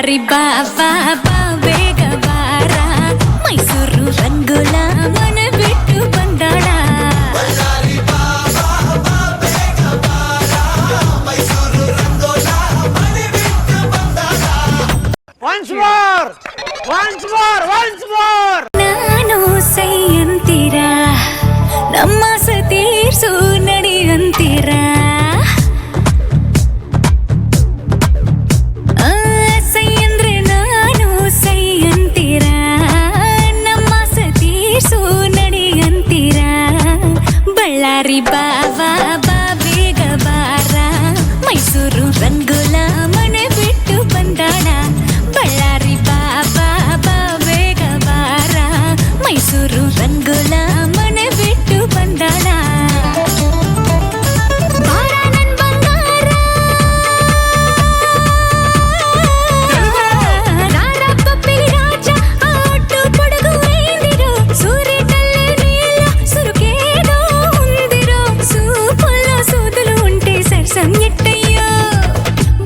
ಬಳ್ಳಾರಿ ಬಾಬಾ ಬೇಗ ಬಾರ ಮೈಸೂರು ರಂಗುಲ ಮನ ಬಿಟ್ಟು ಬಂದಾಳ ನಾನು ಸೈ ಅಂತೀರ ನಮ್ಮ ಸತೀರ್ಸು ನಡಿ ಅಂತೀರ ಸೈ ಅಂದ್ರೆ ನಾನು ಸೈ ಅಂತೀರ ನಮ್ಮ ಸತೀರ್ಸು ನಡಿ ಅಂತೀರ ಬಳ್ಳಾರಿ ಬಾಬಾ ಬೇಗ ಬಾರ ಮೈಸೂರು ರಂಗುಲ ಮನೆ ಬಿಟ್ಟು ಬಂದಾಳ ಬಳ್ಳಾರಿ ಬಾಬಾ ಬೇಗ ಬಾರ ಮೈಸೂರು ರಂಗುಲ ಮನೆ ಬಿಟ್ಟು ಬಂದಾಳ ಬಾರ ನನ್ ಬಂಗಾರ ರಾರ ಪಪ್ಪಿ ರಾಜ ಆಟು ಕೊಡಗು ಐದಿರು ಸೂರಿಟಲ್ಲೇ ನೀಲ ಸುರುಕೇದೋ ಹೊಂದಿರೋ ಸೂಪುಲ್ಲ ಸೂದಲು ಉಂಟೆ ಸರ್ಸಂ ಎಟ್ಟಯ್ಯೋ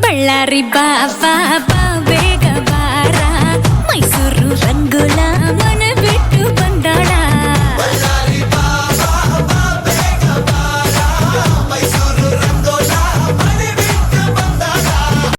ಬಳ್ಳಾರಿ ಬಾಬಾ